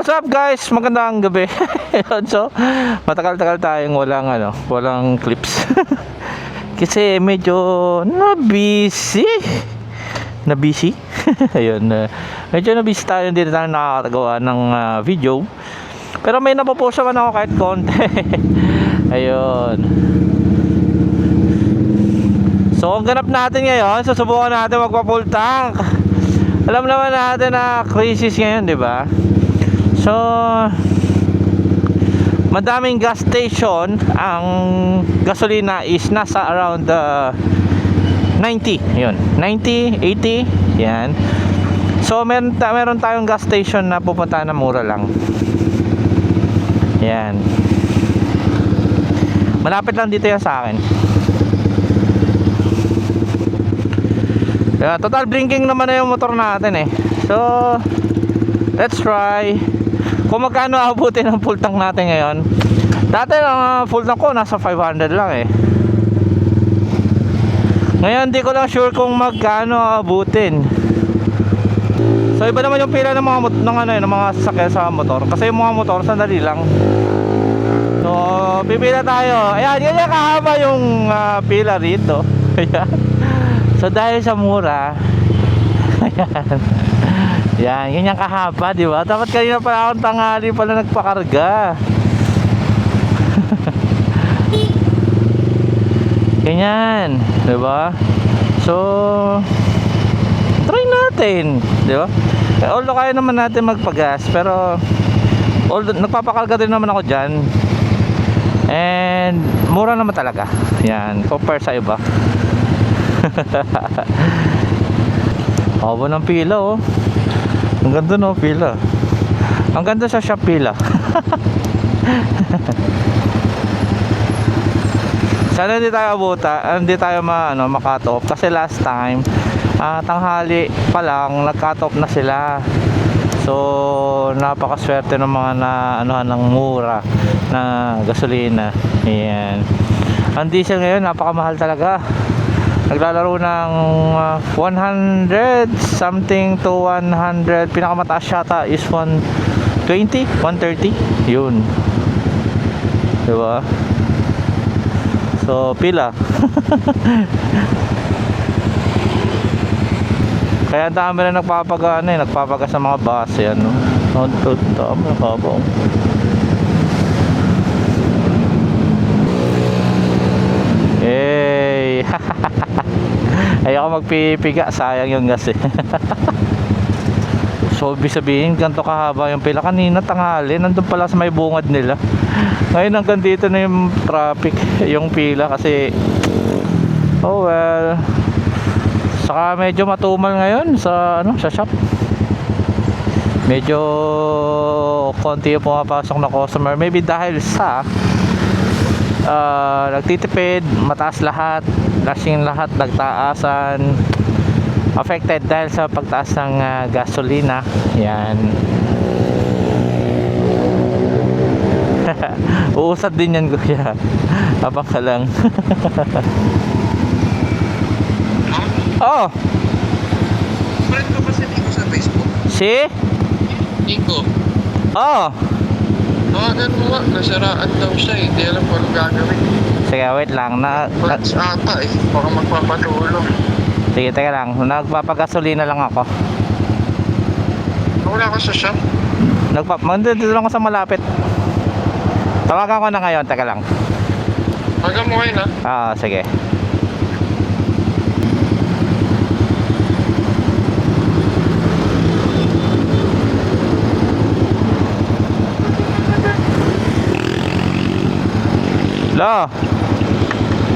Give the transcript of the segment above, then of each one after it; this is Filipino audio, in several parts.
What's up guys? Magandang gabi. So, matagal-tagal tayong walang clips. Kasi medyo na-busy. Ayun, medyo na-busy tayo, hindi na tayo nakakagawa ng video. Pero may napopost naman ako kahit konti. Ayun. So, ang ganap natin ngayon, susubukan natin magpa-full tank. Alam naman natin na crisis ngayon, di ba? So, madaming gas station. Ang gasolina is nasa around 90. Yun, 90, 80. Yan. So, meron tayong gas station na pupunta na mura lang. Yan. Malapit lang dito yan sa akin. Total blinking naman na yung motor natin eh. So, let's try. Kung magkano abutin ang full tank natin ngayon. Dati ang full tank ko nasa 500 lang eh. Ngayon di ko lang sure kung magkano abutin. So iba naman yung pila ng mga sasakyan sa motor. Kasi yung mga motor sandali lang. So pipila tayo. Ayan, ganyan kahaba yung pila rito. So dahil sa mura. Ayan. Yan, ganyan kahaba, di ba? Dapat kanina pala akong tanghali pala nagpakarga. Ganyan, di ba? So, try natin, di ba? Although kaya naman natin magpagas, pero nagpapakarga din naman ako dyan. And mura naman talaga. Yan, compare sa iba. Haba ng pila, oh. Ang ganda no, pila. Ang ganda sa shop pila. Sana hindi tayo ma-cut off. Kasi last time tanghali pa lang nag-cut off na sila. So napakaswerte ng mga ng mura na gasolina. Ayan. Ang diesel ngayon napakamahal talaga. Naglalaro ng 100 something to 100. Pinakamataas yata is 120, 130. Yun. Diba? So, pila. Kaya dami na nagpapaga sa mga bus. Yan, no? Dami, kabaw. Hey! Ayoko magpipiga, sayang yung gas eh. So ibig sabihin ganito kahaba yung pila. Kanina tanghali nandun pala sa may bungad nila. Ngayon hanggang dito na yung traffic, yung pila kasi oh well. Saka medyo matumal ngayon sa sa shop. Medyo konti yung pumapasok na customer. Maybe dahil sa nagtitipid, mataas lahat, lasing lahat, nagtaasan, affected dahil sa pagtaas ng gasolina. Yan. Uusad din yan kuya. Abang ka lang. Oh, Friend ko kasi Nico sa Facebook. si? Nico. Oh, Tawagan mo nga, nasiraan daw siya eh. Hindi alam kung anong gagawin. sige wait lang Friends ata eh. Baka magpapatulong. sige teka lang, nagpapagasolina lang ako. Wala ka sa shop. Dito lang ako sa malapit. Tawagan ko na ngayon, teka lang. Tawagan mo ngayon ha. Sige. Lo,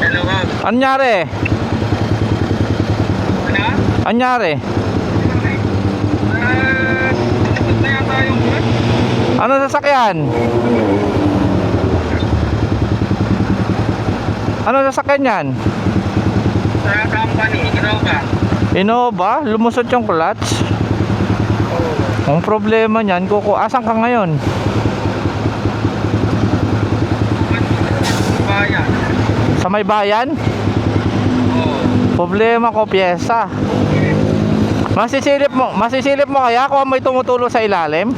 Hello ma'am. anyari? Ano? Anyari? Tapos na yata yung bus. Ano sasakyan? Ano sasakyan yan? Sa company, Innova. Innova? Lumusot yung clutch? Ang problema niyan, asan ka ngayon? Bayan. Sa may bayan? Oo. Problema ko, pyesa. Masisilip mo kaya kung may tumutulo sa ilalim?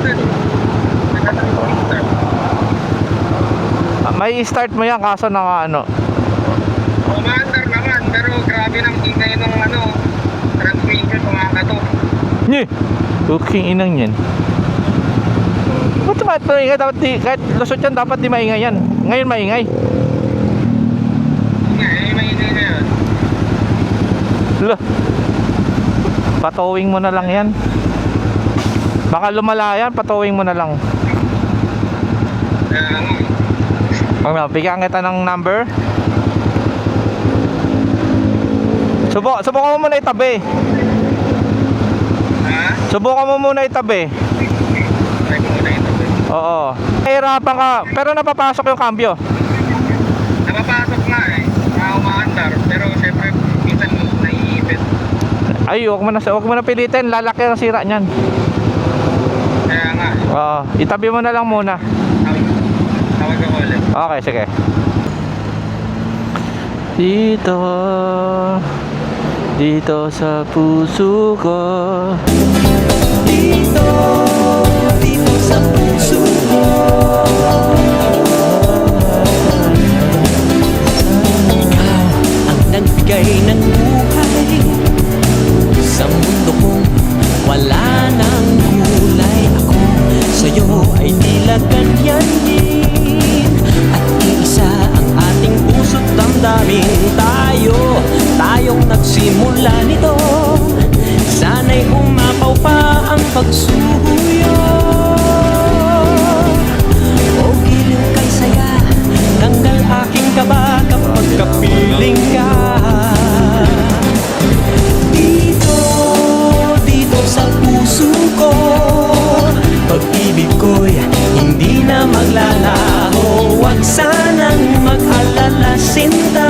sir. Nagkatapos. May start mo yan kaso naka ano. Umaandar naman, pero grabe ng ingay nung transmission kumakato. Nye! Cooking inang yan. Ba't maingay? Dapat di, kahit lusot yan, dapat di maingay yan. Ngayon maingay. Maingay na yun. Lo. Patowing mo na lang yan. Baka lumala yan, patowing mo na lang. Bigyan kita ng number. Subukan mo muna itabi. Ha? Subukan mo muna itabi. Try ko muna ito. Oo. Nahihirapan ka, pero napapasok yung cambio. Napapasok na umaandar, pero siyempre minsan naiipit. Ay, huwag mo na pilitin, lalaki ang sira niyan. Kaya nga, Oo, itabi mo na lang muna. tawag ako ulit. Okay, sige. Dito sa puso ko. Dito sa puso ko. Ikaw ang nagbigay ng buhay sa mundo kong wala nang kulay. Ako sa'yo ay tila ganyan din. At iisa ang ating puso't damdamin. Tayong nagsimula nito. Sana'y umapaw pa ang pagsuyo. O giliw kay saya, tanggal aking kaba kapag kapiling ka. Dito sa puso ko, pag-ibig ko'y hindi na maglalaho. Huwag sanang mag-alala, sinta.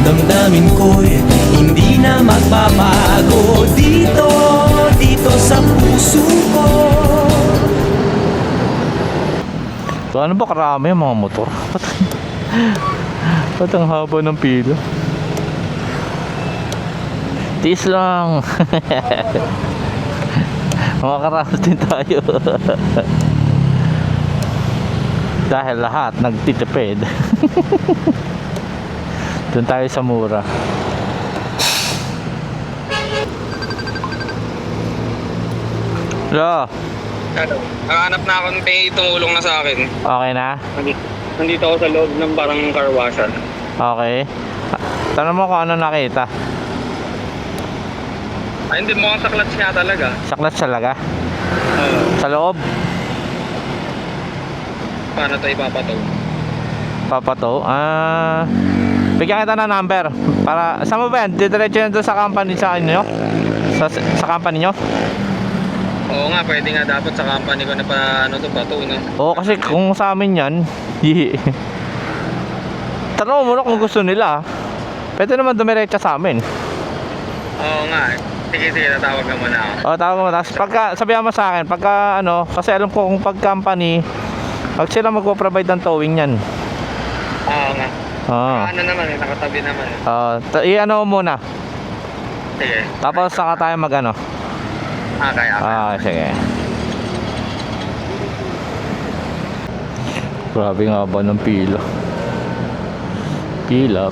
Damdamin ko'y hindi na magbabago. Dito sa puso ko. So, ano ba karami yung mga motor? Ba't ang haba ng pila? Tiis lang. Makakaraos din tayo. Dahil lahat nagtitipid. Doon tayo sa mura. Hello. Nakahanap na ako ng tumulong na sa akin. Okay na? Nandito ako sa loob ng parang car washer. Okay. Tanong mo kung ano nakita. Ay, hindi mo sa clutch nga talaga. Sa clutch talaga? Sa loob? Paano ito ipapato? Papato? Bigyan kita ng number. Para, saan mo ba yan? Didiretso yan doon sa company sa inyo? Sa company nyo? Oo nga, pwede nga dapat sa company ko na pa bato, no? Oo, kasi kung sa amin yan, tanong mo muna kung gusto nila. Pwede naman dumiretso sa amin. Oo nga. Sige, tatawag ka muna ako. O, tawag mo. Tapos pagka, sabihan mo sa akin, pagka kasi alam ko kung pag company, pag sila magpo-provide ng towing yan. Oo nga. Oo. Ano naman nakatabi naman I-ano mo muna. Sige. Tapos saka tayo mag-ano. Kaya. Sige. Grabe nga ba ng pila. Pila.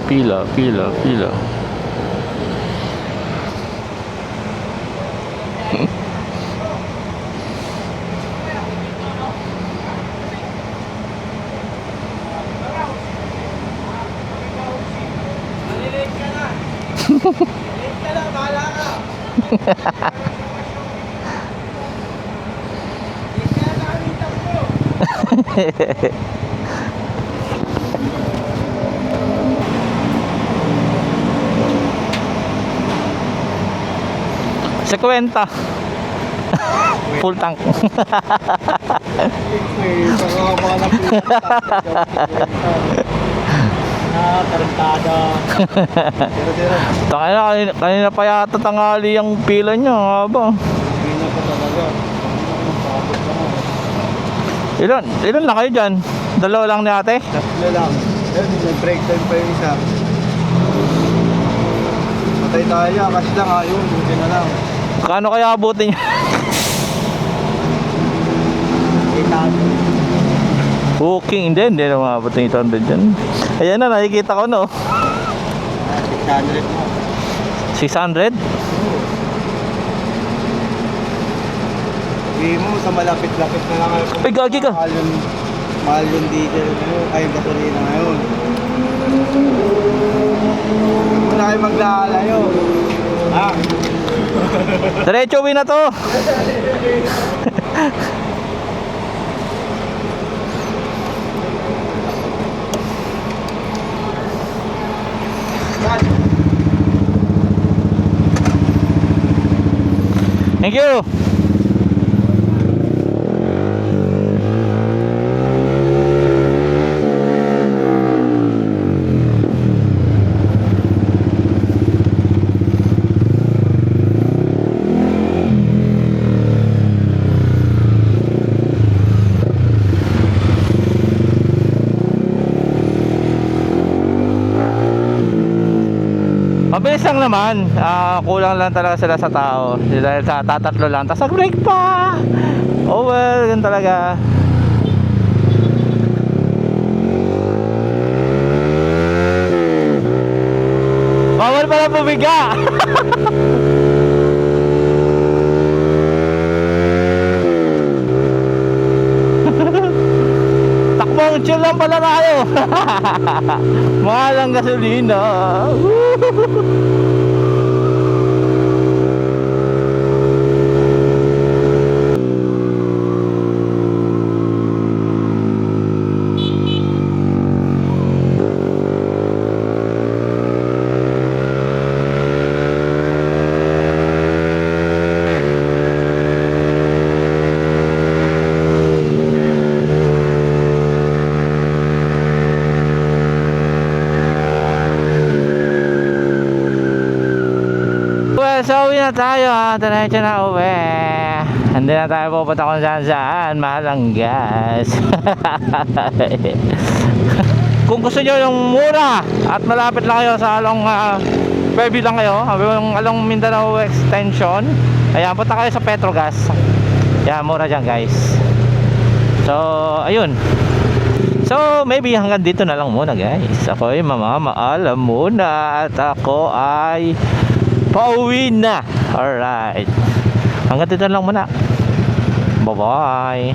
Sa kwenta. Full tank. Tarantado. Kanina pa yata tanghali ang pila niya, haba. Kanina pa talaga. Ilan lang kayo dyan? Dalawa lang ni ate? Tatlo lang. Nag-breakdown pa yung isa. Patay tayo, kasi lang ayun. Buti na lang. Kano kaya abutin niya? Booking, hindi na umabot ng 800 dyan. Ayan na, nakikita ko no. 600 mo. 600? Sabihin mo, sa malapit-lapit na lang ako. Ay, gagi ka. Mahal yung diesel ngayon, ay yung gasolina ngayon. Huwag mo na kayo maglalayo. Ha? Diretso uwi na to. Thank you. Mabilis lang naman, kulang lang talaga sila sa tao dahil sa tatatlo lang, tapos nag-break pa. Oh well, ganun talaga. Bawal pala pumiga. Takbong chill lang pala tayo. Mahal ang gasolina. So uwi na tayo ha, diretso na uwi. Hindi na tayo pupunta kung saan saan, mahal ang gas. Kung gusto nyo yung mura at malapit lang kayo sa along Fairview lang kayo, yung along Mindanao Extension, ayan, punta kayo sa Petrogas. Yan, mura dyan guys. So ayun. So maybe hanggang dito na lang muna guys. Ako ay mamamaalam muna at ako ay pauwi na. Alright. Hanggang dito lang muna. Bye-bye.